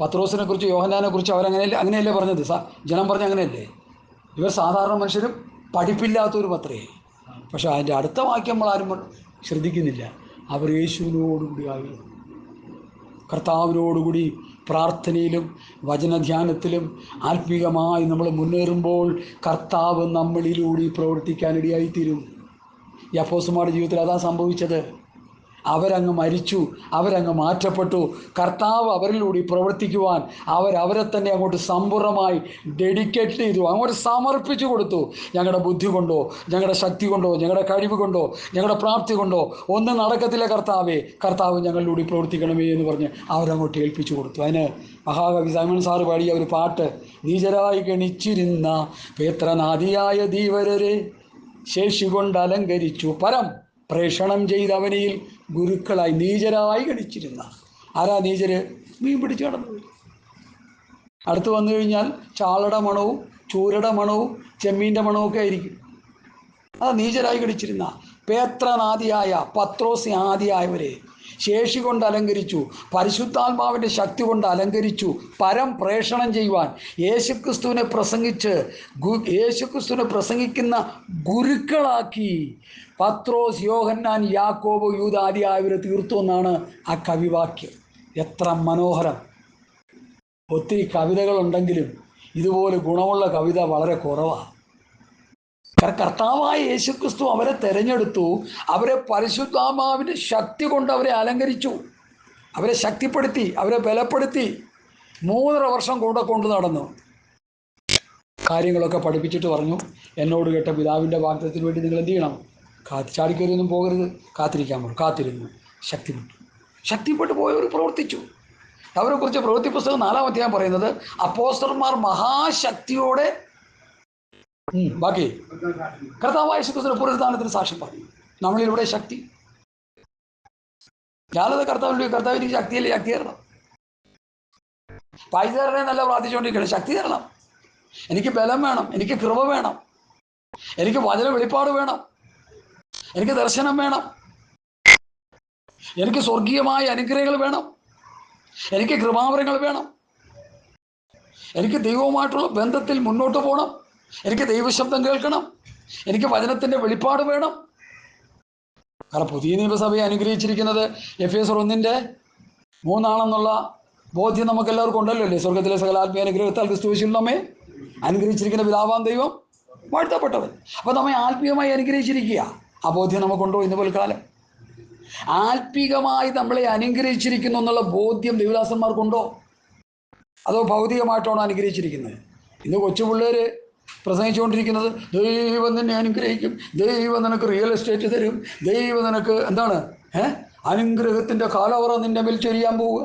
പത്രോസിനെ കുറിച്ച്, യോഹന്നാനെ കുറിച്ച് അങ്ങനെയല്ലേ പറഞ്ഞത്? ജനം പറഞ്ഞ അങ്ങനെയല്ലേ? ഇവർ സാധാരണ മനുഷ്യരും പഠിപ്പില്ലാത്തവരും അത്രേ. പക്ഷെ അതിൻ്റെ അടുത്ത വാക്യം നമ്മളാരും ശ്രദ്ധിക്കുന്നില്ല. അവർ യേശുവിനോടുകൂടി ആയിരുന്നു. കർത്താവിനോടുകൂടി പ്രാർത്ഥനയിലും വചനധ്യാനത്തിലും ആത്മീകമായി നമ്മൾ മുന്നേറുമ്പോൾ കർത്താവ് നമ്മളിലൂടെ പ്രവർത്തിക്കാനിടയായിത്തീരും. ഈ അപ്പോസ്തലന്മാരുടെ ജീവിതത്തിൽ അതാ സംഭവിച്ചത്. അവരങ്ങ് മരിച്ചു, അവരങ്ങ് മാറ്റപ്പെട്ടു. കർത്താവ് അവരിലൂടെ പ്രവർത്തിക്കുവാൻ അവരെ തന്നെ അങ്ങോട്ട് സമ്പൂർണ്ണമായി ഡെഡിക്കേറ്റ് ചെയ്തു, അങ്ങോട്ട് സമർപ്പിച്ചു കൊടുത്തു. ഞങ്ങളുടെ ബുദ്ധി കൊണ്ടോ, ഞങ്ങളുടെ ശക്തി കൊണ്ടോ, ഞങ്ങളുടെ കഴിവ് കൊണ്ടോ, ഞങ്ങളുടെ പ്രാപ്തി കൊണ്ടോ ഒന്നും നടക്കത്തില്ല കർത്താവേ, കർത്താവ് ഞങ്ങളിലൂടെ പ്രവർത്തിക്കണമേ എന്ന് പറഞ്ഞ് അവരങ്ങോട്ട് ഏൽപ്പിച്ചു കൊടുത്തു. അതിന് മഹാകവി സൈമൺ സാറ് പാടിയ ഒരു പാട്ട്, നീചരായി ഗണിച്ചിരുന്ന പേത്രനാദിയായ ധീവരരെ ശേഷി കൊണ്ട് അലങ്കരിച്ചു പരം പ്രേഷണം ചെയ്തവനിൽ ഗുരുക്കളായി. നീചരായി ഗണിച്ചിരുന്ന ആരാ നീചര്? മീൻ പിടിച്ച് കടന്നു. അടുത്ത് വന്നു കഴിഞ്ഞാൽ ചാളയുടെ മണവും ചൂരയുടെ മണവും ചെമ്മീൻ്റെ മണവും ഒക്കെ ആയിരിക്കും. അത് നീചരായി ഗണിച്ചിരുന്ന പേത്രനാദിയായ പത്രോസ് ആദിയായവരെ ശേഷി കൊണ്ട് അലങ്കരിച്ചു, പരിശുദ്ധാത്മാവിൻ്റെ ശക്തി കൊണ്ട് അലങ്കരിച്ചു, പരം പ്രേഷണം ചെയ്യുവാൻ യേശുക്രിസ്തുവിനെ പ്രസംഗിക്കുന്ന ഗുരുക്കളാക്കി പത്രോസ്, യോഹന്നാൻ, യാക്കോബ്, യൂദാ ആദിയായവരെ തീർത്തു എന്നാണ് ആ കവിവാക്യം. എത്ര മനോഹരം! ഒത്തിരി കവിതകളുണ്ടെങ്കിലും ഇതുപോലെ ഗുണമുള്ള കവിത വളരെ കുറവാണ്. കാരണം കർത്താവായ യേശുക്രിസ്തു അവരെ തെരഞ്ഞെടുത്തു, അവരെ പരിശുദ്ധാത്മാവിൻ്റെ ശക്തി കൊണ്ട് അവരെ അലങ്കരിച്ചു, അവരെ ശക്തിപ്പെടുത്തി, അവരെ ബലപ്പെടുത്തി 3.5 വർഷം കൂടെ കൊണ്ടു നടന്നു. കാര്യങ്ങളൊക്കെ പഠിപ്പിച്ചിട്ട് പറഞ്ഞു, എന്നോട് കേട്ട പിതാവിൻ്റെ വാഗ്ദത്തത്തിന് വേണ്ടി നിങ്ങൾ എന്ത് ചെയ്യണം? ചാടിക്കയറിയൊന്നും പോകരുത്, കാത്തിരിക്കാൻ പറഞ്ഞു. കാത്തിരുന്നു, ശക്തിപ്പെട്ടു പോയവർ പ്രവർത്തിച്ചു. അവരെക്കുറിച്ച് പ്രവൃത്തി പുസ്തകം 4-ാം അധ്യായം പറയുന്നത് അപ്പോസ്തലന്മാർ മഹാശക്തിയോടെ ബാക്കി കർത്താവായ യേശുക്രിസ്തുവിന്റെ പുനരുത്ഥാനത്തിന് സാക്ഷ്യം പറഞ്ഞു. നമ്മളിലൂടെ ശക്തി ഞാനത് കർത്താവിന് ശക്തിയല്ലേ, ശക്തി തരണം. പൈസ തരണേ നല്ല പ്രാർത്ഥിച്ചുകൊണ്ടിരിക്കണം, ശക്തി തരണം. എനിക്ക് ബലം വേണം, എനിക്ക് കൃപ വേണം, എനിക്ക് വചന വെളിപ്പാട് വേണം, എനിക്ക് ദർശനം വേണം, എനിക്ക് സ്വർഗീയമായ അനുഗ്രഹങ്ങൾ വേണം, എനിക്ക് കൃപാവരങ്ങൾ വേണം, എനിക്ക് ദൈവവുമായിട്ടുള്ള ബന്ധത്തിൽ മുന്നോട്ട് പോകണം, എനിക്ക് ദൈവശബ്ദം കേൾക്കണം, എനിക്ക് വചനത്തിൻ്റെ വെളിപ്പാട് വേണം. കാരണം പുതിയ നിയമസഭയെ അനുഗ്രഹിച്ചിരിക്കുന്നത് എഫേസ്യർ 1:3 ബോധ്യം നമുക്ക് എല്ലാവർക്കും ഉണ്ടല്ലോ അല്ലേ? സ്വർഗത്തിലെ സകല ആത്മീയ അനുഗ്രഹത്താൽ ക്രിസ്തുയേശുവിൽ നമ്മെ അനുഗ്രഹിച്ചിരിക്കുന്ന പിതാവാം ദൈവം വാഴ്ത്തപ്പെട്ടവൻ. അപ്പോൾ നമ്മെ ആത്മീയമായി അനുഗ്രഹിച്ചിരിക്കുക. ആ ബോധ്യം നമുക്കുണ്ടോ ഇന്ന് പോൽക്കാലം? ആത്മീകമായി നമ്മളെ അനുഗ്രഹിച്ചിരിക്കുന്നു എന്നുള്ള ബോധ്യം ദൈവദാസന്മാർക്കുണ്ടോ? അതോ ഭൗതികമായിട്ടാണോ അനുഗ്രഹിച്ചിരിക്കുന്നത്? ഇന്ന് കൊച്ചുപിള്ളേർ പ്രസംഗിച്ചുകൊണ്ടിരിക്കുന്നത് ദൈവം നിന്നെ അനുഗ്രഹിക്കും, ദൈവം നിനക്ക് റിയൽ എസ്റ്റേറ്റ് തരും, ദൈവം നിനക്ക് എന്താണ് അനുഗ്രഹത്തിൻ്റെ കാലവറ നിന്റെ മേൽ ചൊരിയാൻ പോവുക,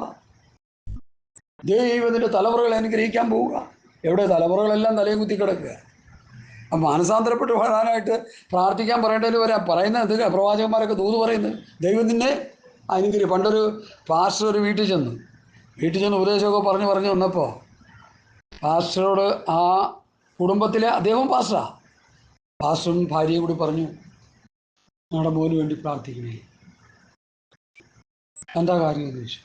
ദൈവത്തിൻ്റെ തലമുറകളെ അനുഗ്രഹിക്കാൻ പോവുക. എവിടെ? തലമുറകളെല്ലാം തലയും കുത്തി കിടക്കുക. അപ്പം മാനസാന്തരപ്പെട്ട് വാഴാനായിട്ട് പ്രാർത്ഥിക്കാൻ പറയേണ്ടതിൽ വരാം. പറയുന്നത് എന്തൊക്കെ പ്രവാചകന്മാരൊക്കെ ദൂത് പറയുന്നത് ദൈവം നിന്നെ അനുഗ്രഹിക്കും. പണ്ടൊരു പാസ്റ്റർ ഒരു വീട്ടിൽ ചെന്ന് ഉപദേശമൊക്കെ പറഞ്ഞു വന്നപ്പോൾ പാസ്റ്ററോട് ആ കുടുംബത്തിലെ അദ്ദേഹം പാസ്റ്ററും ഭാര്യയും കൂടി പറഞ്ഞു, ഞങ്ങളുടെ മോന് വേണ്ടി പ്രാർത്ഥിക്കണേ. എന്താ കാര്യം എന്ന് ചോദിച്ചു.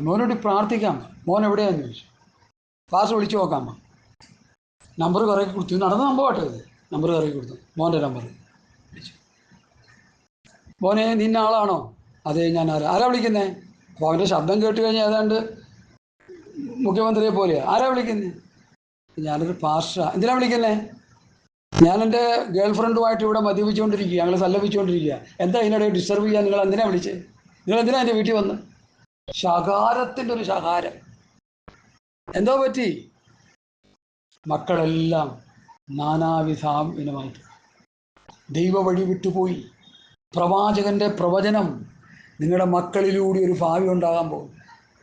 മോന് വേണ്ടി പ്രാർത്ഥിക്കാം, മോൻ എവിടെയാന്ന് ചോദിച്ചു. പാസ്റ്റർ വിളിച്ചു നോക്കാമ്മ, നമ്പർ കറക്കി കൊടുത്തു. നടന്ന സംഭവമാട്ടോ ഇത്. നമ്പർ കറക്കി കൊടുത്തു, മോൻ്റെ നമ്പർ വിളിച്ചു. മോനെ നിന്ന ആളാണോ? അതെ, ഞാൻ ആരാ വിളിക്കുന്നത്? അപ്പോൾ അവൻ്റെ ശബ്ദം കേട്ട് കഴിഞ്ഞാൽ ഏതാണ്ട് മുഖ്യമന്ത്രിയെ പോലെയാ. ആരാ വിളിക്കുന്നത്? ഞാനൊരു പാസ്റ്ററാ. എന്തിനാ വിളിക്കുന്നേ? ഞാൻ എൻ്റെ ഗേൾ ഫ്രണ്ടുമായിട്ട് ഇവിടെ മദ്യപിച്ചുകൊണ്ടിരിക്കുക, ഞങ്ങൾ സല്ലപിച്ചുകൊണ്ടിരിക്കുക. എന്താ ഇതിനിടെ ഡിസ്റ്റർബ് ചെയ്യാൻ നിങ്ങൾ എന്തിനാ വിളിച്ചത്? നിങ്ങൾ എന്തിനാ എൻ്റെ വീട്ടിൽ വന്ന്? ശകാരത്തിൻ്റെ ഒരു ശകാരം. എന്തോ പറ്റി? മക്കളെല്ലാം നാനാവിധാം ഇനമായിട്ട് ദൈവ വഴി വിട്ടുപോയി. പ്രവാചകൻ്റെ പ്രവചനം നിങ്ങളുടെ മക്കളിലൂടെ ഒരു ഭാവി ഉണ്ടാകാൻ പോകും.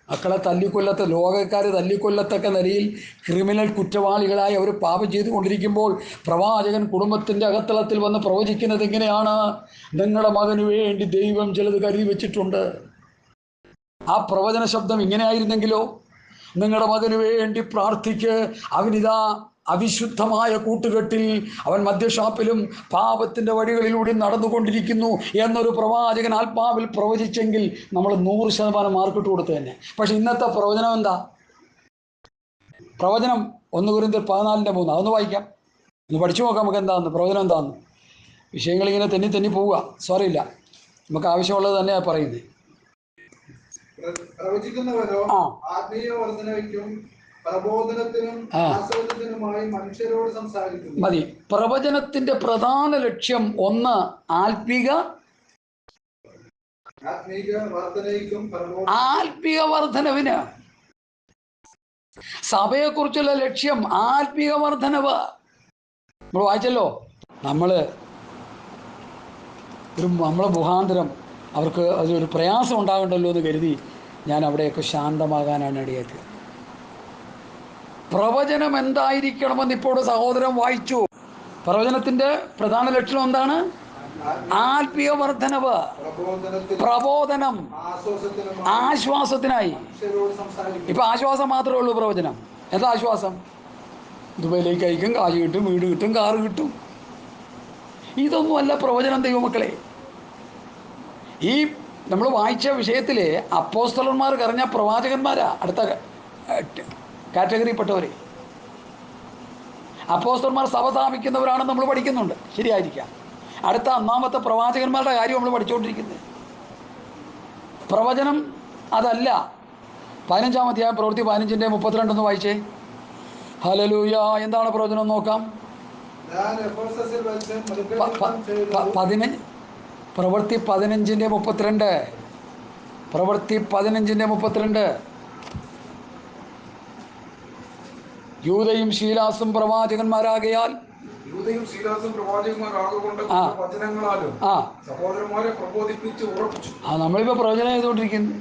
മക്കളെ തല്ലിക്കൊല്ലത്ത് ലോകക്കാർ തല്ലിക്കൊല്ലത്തക്ക നിലയിൽ ക്രിമിനൽ കുറ്റവാളികളായി അവർ പാപം ചെയ്തുകൊണ്ടിരിക്കുമ്പോൾ പ്രവാചകൻ കുടുംബത്തിൻ്റെ അകത്തളത്തിൽ വന്ന് പ്രവചിക്കുന്നത് എങ്ങനെയാണ്? നിങ്ങളുടെ മകന് വേണ്ടി ദൈവം ചിലത് കരുതി വെച്ചിട്ടുണ്ട്. ആ പ്രവചന ശബ്ദം ഇങ്ങനെ ആയിരുന്നെങ്കിലോ? നിങ്ങളുടെ മകന് വേണ്ടി പ്രാർത്ഥിക്ക്, അവനിതാ അവിശുദ്ധമായ കൂട്ടുകെട്ടിൽ, അവൻ മദ്യഷാപ്പിലും പാപത്തിൻ്റെ വഴികളിലൂടെ നടന്നുകൊണ്ടിരിക്കുന്നു എന്നൊരു പ്രവാചകൻ ആത്മാവിൽ പ്രവചിച്ചെങ്കിൽ നമ്മൾ 100% മാർക്കിട്ട് കൊടുത്തു തന്നെ. പക്ഷെ ഇന്നത്തെ പ്രവചനം എന്താ? പ്രവചനം 1 കൊരിന്ത്യർ 14:3 അതൊന്ന് വായിക്കാം, ഒന്ന് പഠിച്ചു നോക്കാം നമുക്ക് എന്താണെന്ന്, പ്രവചനം എന്താണെന്ന്. വിഷയങ്ങളിങ്ങനെ തെന്നി പോവുക, സോറിയില്ല, നമുക്ക് ആവശ്യമുള്ളത് തന്നെയാണ് പറയുന്നത്. പ്രവചിക്കുന്നവരോ ആത്മീയ വർധനയ്ക്കും പ്രബോധനത്തിനും ആസ്വാദനത്തിനുമായി മനുഷ്യരോട് സംസാരിക്കുന്നു. മതി. പ്രവചനത്തിന്റെ പ്രധാന ലക്ഷ്യം ഒന്ന് ആത്മീക വർധനവിന്. സഭയെക്കുറിച്ചുള്ള ലക്ഷ്യം ആത്മീക വർധനവ്. നമ്മൾ വായിച്ചല്ലോ, നമ്മളെ മുഖാന്തരം അവർക്ക് അതൊരു പ്രയാസം ഉണ്ടാകണ്ടല്ലോ എന്ന് കരുതി ഞാൻ അവിടെയൊക്കെ ശാന്തമാകാനാണ് ഇടയായത്. പ്രവചനം എന്തായിരിക്കണമെന്ന് ഇപ്പോൾ സഹോദരൻ വായിച്ചു. പ്രവചനത്തിന്റെ പ്രധാന ലക്ഷണം എന്താണ്? ആത്മീയ വർധനവ്, പ്രബോധനം, ആശ്വാസത്തിനായി. ഇപ്പൊ ആശ്വാസം മാത്രമേ ഉള്ളൂ പ്രവചനം. എന്താ ആശ്വാസം? ദുബൈയിലേക്ക് അയക്കും, കാശ് കിട്ടും, വീട് കിട്ടും, കാറ് കിട്ടും. ഇതൊന്നുമല്ല പ്രവചനം ദൈവമക്കളെ. ഈ നമ്മൾ വായിച്ച വിഷയത്തിൽ അപ്പോസ്തലന്മാർ കറിഞ്ഞ പ്രവാചകന്മാരാ അടുത്ത കാറ്റഗറിപ്പെട്ടവർ. അപ്പോസ്തലന്മാർ സഭ സ്ഥാപിക്കുന്നവരാണെന്ന് നമ്മൾ പഠിക്കുന്നുണ്ട്, ശരിയായിരിക്കാം. അടുത്ത 1-ാമത്തെ പ്രവാചകന്മാരുടെ കാര്യം നമ്മൾ പഠിച്ചുകൊണ്ടിരിക്കുന്നത്. പ്രവചനം അതല്ല. 15-ാം അധ്യായം പ്രവൃത്തി 15:32 വായിച്ചേ. ഹല്ലേലൂയ. എന്താണ് പ്രവചനം നോക്കാം. ഞാൻ എഫെസസിൽ വെച്ച് മൃഗയുദ്ധം ചെയ്തു. 15 പ്രവൃത്തി 15:32. പ്രവൃത്തി 15:32. യൂദയും ശീലാസും പ്രവാചകന്മാരാകയാൽ യൂദയും ശീലാസും പ്രവാചകന്മാരാകൊണ്ട് വചനങ്ങളാലും സഹോദരന്മാരെ പ്രബോധിപ്പിച്ച് ഉറപ്പിച്ചു. നമ്മളിപ്പോൾ പ്രവചനം ചെയ്തുകൊണ്ടിരിക്കുന്നു.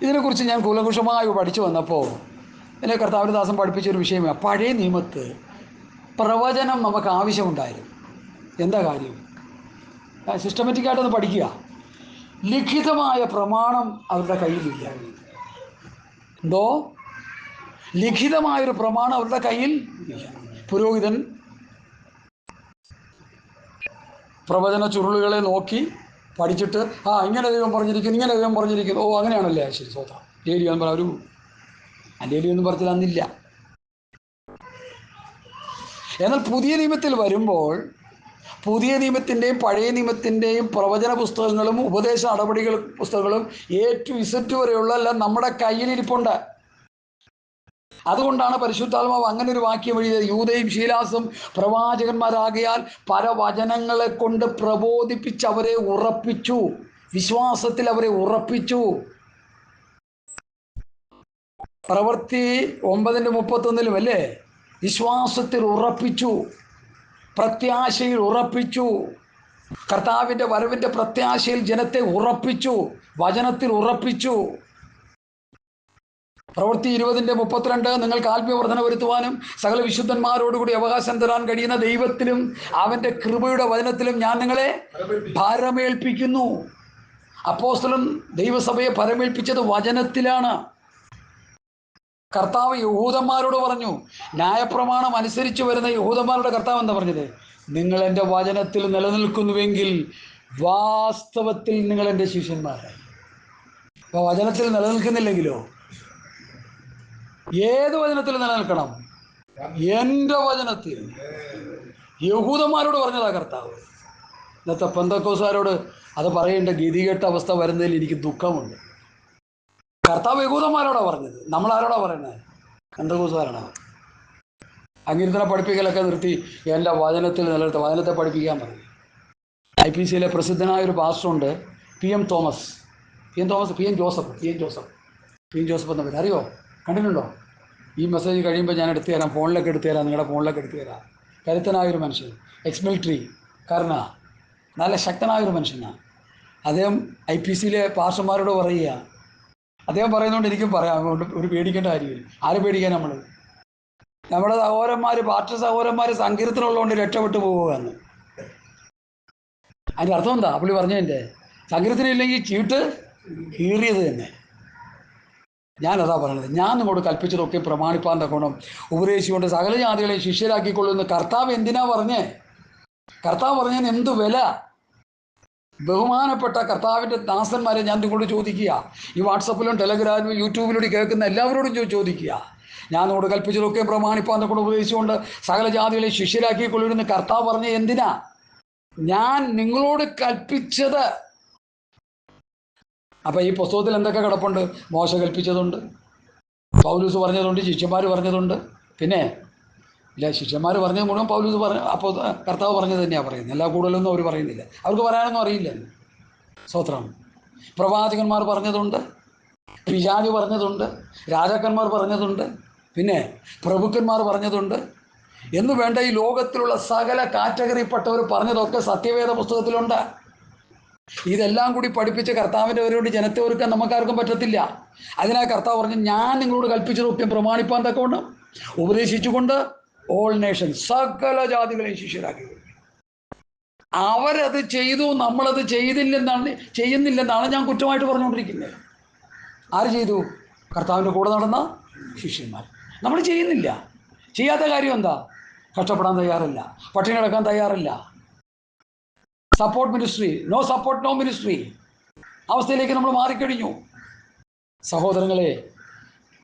ഇതിനെക്കുറിച്ച് ഞാൻ കൂലങ്കുഷമായി പഠിച്ചു വന്നപ്പോൾ എന്നെ കർത്താവിന്റെ ദാസൻ പഠിപ്പിച്ചൊരു വിഷയമാണ്. പഴയ നിയമത്ത് പ്രവചനം നമുക്ക് ആവശ്യമുണ്ടായിരുന്നു. എന്താ കാര്യം? സിസ്റ്റമാറ്റിക്കായിട്ടൊന്ന് പഠിക്കുക. ലിഖിതമായ പ്രമാണം അവരുടെ കയ്യിലില്ല. എന്തോ ലിഖിതമായൊരു പ്രമാണം അവരുടെ കയ്യിൽ ഇല്ല. പുരോഹിതൻ പ്രവചന ചുരുളുകളെ നോക്കി പഠിച്ചിട്ട് ഇങ്ങനെ ദൈവം പറഞ്ഞിരിക്കുന്നു, ഇങ്ങനെ ദൈവം പറഞ്ഞിരിക്കുന്നു. അങ്ങനെയാണല്ലേ, ശരി, സ്വതന്ത്രം ഏലിയ എന്ന് ഒരു അല്ലേലിയൊന്നും പറഞ്ഞില്ല, അന്നില്ല. എന്നാൽ പുതിയ നിയമത്തിൽ വരുമ്പോൾ പുതിയ നിയമത്തിൻ്റെയും പഴയ നിയമത്തിൻ്റെയും പ്രവചന പുസ്തകങ്ങളും ഉപദേശ നടപടികൾ പുസ്തകങ്ങളും A to Z വരെയുള്ള എല്ലാം നമ്മുടെ കയ്യിലിരിപ്പുണ്ട്. അതുകൊണ്ടാണ് പരിശുദ്ധാത്മാവ് അങ്ങനെ ഒരു വാക്യം എഴുതിയത്. യൂദയും ശീലാസും പ്രവാചകന്മാരാകയാൽ പല വചനങ്ങളെ കൊണ്ട് പ്രബോധിപ്പിച്ച് അവരെ ഉറപ്പിച്ചു, വിശ്വാസത്തിൽ അവരെ ഉറപ്പിച്ചു. പ്രവൃത്തി 9:31 അല്ലേ, വിശ്വാസത്തിൽ ഉറപ്പിച്ചു, പ്രത്യാശയിൽ ഉറപ്പിച്ചു. കർത്താവിൻ്റെ വരവിൻ്റെ പ്രത്യാശയിൽ ജനത്തെ ഉറപ്പിച്ചു, വചനത്തിൽ ഉറപ്പിച്ചു. പ്രവൃത്തി 20:32 നിങ്ങൾക്ക് ആത്മീയവർദ്ധന വരുത്തുവാനും സകല വിശുദ്ധന്മാരോടുകൂടി അവകാശം തരാൻ കഴിയുന്ന ദൈവത്തിലും അവൻ്റെ കൃപയുടെ വചനത്തിലും ഞാൻ നിങ്ങളെ ഭരമേൽപ്പിക്കുന്നു. അപ്പോസ്തലൻ ദൈവസഭയെ ഭരമേൽപ്പിച്ചത് വചനത്തിലാണ്. കർത്താവ് യഹൂദന്മാരോട് പറഞ്ഞു, ന്യായപ്രമാണം അനുസരിച്ച് വരുന്ന യഹൂദന്മാരുടെ കർത്താവ് എന്താ പറഞ്ഞത്? നിങ്ങൾ എൻ്റെ വചനത്തിൽ നിലനിൽക്കുന്നുവെങ്കിൽ വാസ്തവത്തിൽ നിങ്ങൾ എൻ്റെ ശിഷ്യന്മാരായി. അപ്പോൾ വചനത്തിൽ നിലനിൽക്കുന്നില്ലെങ്കിലോ? ഏത് വചനത്തിൽ നിലനിൽക്കണം? എൻ്റെ വചനത്തിൽ. യഹൂദന്മാരോട് പറഞ്ഞതാ കർത്താവ്. ഇന്നത്തെ പെന്തക്കോസ്തുകാരോട് അത് പറയേണ്ട ഗതികെട്ട അവസ്ഥ വരുന്നതിൽ എനിക്ക് ദുഃഖമുണ്ട്. കർത്താവ് യഹൂദന്മാരോടാണ് പറഞ്ഞത്, നമ്മളാരോടാ പറയുന്നത്? പെന്തക്കോസ്തുകാരോടാണ്. അങ്കീർത്തന പഠിപ്പിക്കലൊക്കെ നിർത്തി എൻ്റെ വചനത്തിൽ നിലനിർത്തി വചനത്തെ പഠിപ്പിക്കാൻ പറഞ്ഞു. IPCയിലെ പ്രസിദ്ധനായൊരു പാസ്റ്ററുണ്ട്, PM ജോസഫ് എന്ന പേര്. അറിയോ? കണ്ടിട്ടുണ്ടോ? ഈ മെസ്സേജ് കഴിയുമ്പോൾ ഞാൻ എടുത്തു തരാം, ഫോണിലൊക്കെ എടുത്തു തരാം, നിങ്ങളുടെ ഫോണിലൊക്കെ എടുത്തു തരാം. കരുത്തനായൊരു മനുഷ്യൻ, എക്സ് മിലിറ്ററി കാരനാ, നല്ല ശക്തനായൊരു മനുഷ്യനാണ്. അദ്ദേഹം IPCയിലെ പാസ്റ്റർമാരോട് പറയുക, അദ്ദേഹം പറയുന്നതുകൊണ്ട് എനിക്കും പറയാം, അതുകൊണ്ട് ഒരു പേടിക്കേണ്ട കാര്യമില്ല. ആര് പേടിക്കാൻ? നമ്മുടെ സഹോദരന്മാർ, പാർട്ടി സഹോദരന്മാർ സങ്കീർത്തനമുള്ളതുകൊണ്ട് രക്ഷപ്പെട്ടു പോവുകയെന്ന്. അതിൻ്റെ അർത്ഥം എന്താ? പുള്ളി പറഞ്ഞതിൻ്റെ സങ്കീർത്തനം ഇല്ലെങ്കിൽ ചീട്ട് കീറിയത് തന്നെ. ഞാനതാ പറയണത്. ഞാൻ നിങ്ങളോട് കൽപ്പിച്ചതൊക്കെ പ്രമാണിപ്പാൻ തക്കോണം ഉപദേശിച്ചുകൊണ്ട് സകല ജാതികളെ ശിഷ്യരാക്കിക്കൊള്ളുന്ന കർത്താവ് എന്തിനാ പറഞ്ഞേ? കർത്താവ് പറഞ്ഞതിന് എന്ത് വില? ബഹുമാനപ്പെട്ട കർത്താവിൻ്റെ ദാസന്മാരെ ഞാൻ നിങ്ങളോട് ചോദിക്കുക, ഈ വാട്സപ്പിലും ടെലഗ്രാമിലും യൂട്യൂബിലൂടെ കേൾക്കുന്ന എല്ലാവരോടും ചോദിക്കുക, ഞാൻ നിങ്ങളോട് കൽപ്പിച്ചതൊക്കെ പ്രമാണിപ്പാൻ തക്കോണം ഉപദേശിച്ചുകൊണ്ട് സകല ജാതികളെ ശിഷ്യരാക്കിക്കൊള്ളുന്ന കർത്താവ് പറഞ്ഞ എന്തിനാ? ഞാൻ നിങ്ങളോട് കൽപ്പിച്ചത്. അപ്പം ഈ പുസ്തകത്തിൽ എന്തൊക്കെ കിടപ്പുണ്ട്? മോശ കൽപ്പിച്ചതുണ്ട്, പൗലൂസ് പറഞ്ഞതുണ്ട്, ശിഷ്യന്മാർ പറഞ്ഞതുണ്ട്. പിന്നെ ഇല്ല, ശിഷ്യന്മാർ പറഞ്ഞത് മുഴുവൻ പൗലൂസ് അപ്പോൾ കർത്താവ് പറഞ്ഞത് തന്നെയാണ് പറയുന്നത്. എല്ലാ കൂടുതലൊന്നും അവർ പറയുന്നില്ല, അവർക്ക് പറയാനൊന്നും അറിയില്ല. സ്തോത്രം. പ്രവാചകന്മാർ പറഞ്ഞതുണ്ട്, പിശാച് പറഞ്ഞതുണ്ട്, രാജാക്കന്മാർ പറഞ്ഞതുണ്ട്, പിന്നെ പ്രഭുക്കന്മാർ പറഞ്ഞതുണ്ട് എന്ന് വേണ്ട ഈ ലോകത്തിലുള്ള സകല കാറ്റഗറിപ്പെട്ടവർ പറഞ്ഞതൊക്കെ സത്യവേദ പുസ്തകത്തിലുണ്ട്. ഇതെല്ലാം കൂടി പഠിപ്പിച്ച് കർത്താവിൻ്റെ വരോട് ജനത്തെ ഒരുക്കാൻ നമുക്കാർക്കും പറ്റത്തില്ല. അതിനാ കർത്താവ് പറഞ്ഞു, ഞാൻ നിങ്ങളോട് കൽപ്പിച്ചതൊക്കെ പ്രമാണിപ്പാൻ തക്കവണ്ണം ഉപദേശിച്ചുകൊണ്ട് ഓൾ നേഷൻ, സകല ജാതികളെയും ശിഷ്യരാക്കി. അവരത് ചെയ്തു, നമ്മളത് ചെയ്യുന്നില്ലെന്നാണ് ഞാൻ കുറ്റമായിട്ട് പറഞ്ഞുകൊണ്ടിരിക്കുന്നത്. ആര് ചെയ്തു? കർത്താവിൻ്റെ കൂടെ നടന്ന ശിഷ്യന്മാർ. നമ്മൾ ചെയ്യുന്നില്ല. ചെയ്യാത്ത കാര്യം എന്താ? കഷ്ടപ്പെടാൻ തയ്യാറില്ല, പട്ടിണി കിടക്കാൻ തയ്യാറില്ല. Support ministry, no support no ministry അവസ്ഥയിലേക്ക് നമ്മൾ മാറിക്കഴിഞ്ഞു. സഹോദരങ്ങളെ,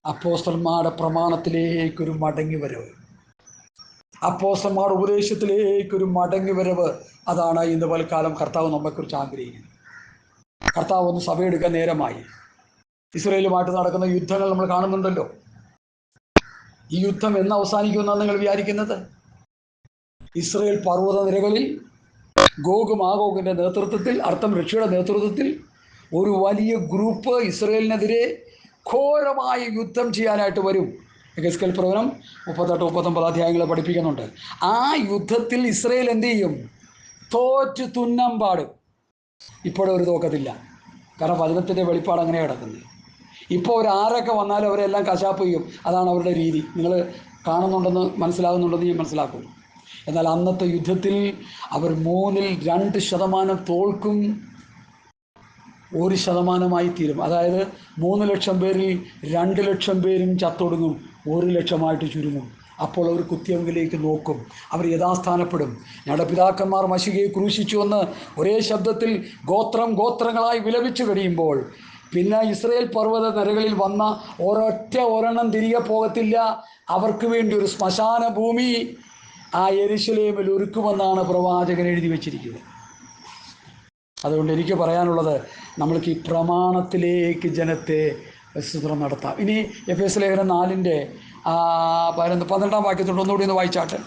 അപ്പോസ്തലന്മാരുടെ പ്രമാണത്തിലേക്കൊരു മടങ്ങി വരവ്, അപ്പോസ്തലന്മാരുടെ ഉപദേശത്തിലേക്കൊരു മടങ്ങി വരവ്, അതാണ് ഇന്ന് പൽക്കാലം കർത്താവ് നമ്മെക്കുറിച്ച് ആഗ്രഹിക്കുന്നത്. കർത്താവ് ഒന്ന് സഭയെടുക്കാൻ നേരമായി. ഇസ്രായേലുമായിട്ട് നടക്കുന്ന യുദ്ധങ്ങൾ നമ്മൾ കാണുന്നുണ്ടല്ലോ. ഈ യുദ്ധം എന്ന് അവസാനിക്കുമെന്നാണ് നിങ്ങൾ വിചാരിക്കുന്നത്? ഇസ്രയേൽ പർവ്വത നിരകളിൽ ഗോഗ് മാഗോഗിൻ്റെ നേതൃത്വത്തിൽ, അർത്ഥം റഷ്യയുടെ നേതൃത്വത്തിൽ ഒരു വലിയ ഗ്രൂപ്പ് ഇസ്രയേലിനെതിരെ ഘോരമായ യുദ്ധം ചെയ്യാനായിട്ട് വരും. എഹെസ്കേൽ പ്രവചനം 38-39 അധ്യായങ്ങൾ പഠിപ്പിക്കുന്നുണ്ട്. ആ യുദ്ധത്തിൽ ഇസ്രയേൽ എന്ത് ചെയ്യും? തോറ്റ് തുന്നം പാടും. ഇപ്പോഴും ഒരു തോക്കത്തില്ല. കാരണം വചനത്തിൻ്റെ വെളിപ്പാട് അങ്ങനെ കിടക്കുന്നത്. ഇപ്പോൾ ആരൊക്കെ വന്നാലും അവരെല്ലാം കശാപ്പ് ചെയ്യും. അതാണ് അവരുടെ രീതി. നിങ്ങൾ കാണുന്നുണ്ടെന്ന് മനസ്സിലാകുന്നുണ്ടെന്ന് ഞാൻ മനസ്സിലാക്കും. എന്നാൽ അന്നത്തെ യുദ്ധത്തിൽ അവർ 2% തോൽക്കും, 1% തീരും. അതായത് 3 ലക്ഷം പേരിൽ 2 ലക്ഷം പേരും ചത്തൊടുങ്ങും, 1 ലക്ഷമായിട്ട് ചുരുങ്ങും. അപ്പോൾ അവർ കുത്തിയങ്കിലേക്ക് നോക്കും, അവർ യഥാസ്ഥാനപ്പെടും. ഞങ്ങളുടെ പിതാക്കന്മാർ മശികയെ ക്രൂശിച്ചുവെന്ന് ഒരേ ശബ്ദത്തിൽ ഗോത്രങ്ങളായി വിലപിച്ചു കഴിയുമ്പോൾ പിന്നെ ഇസ്രയേൽ പർവ്വത നിരകളിൽ വന്ന ഒരെണ്ണം തിരികെ പോകത്തില്ല. അവർക്ക് വേണ്ടി ഒരു ശ്മശാന ഭൂമി ആ യെരുശലേമിൽ ഒരുക്കുമെന്നാണ് പ്രവാചകൻ എഴുതി വച്ചിരിക്കുന്നത്. അതുകൊണ്ട് എനിക്ക് പറയാനുള്ളത്, നമ്മൾക്ക് ഈ പ്രമാണത്തിലേക്ക് ജനത്തെ വിസ്തൃതം നടത്താം. ഇനി എഫേസ്യ ലേഖനം 4-ന്റെ 12-ാം വാക്യത്തോട് ഒന്നുകൂടി ഒന്ന് വായിച്ചാട്ടെ.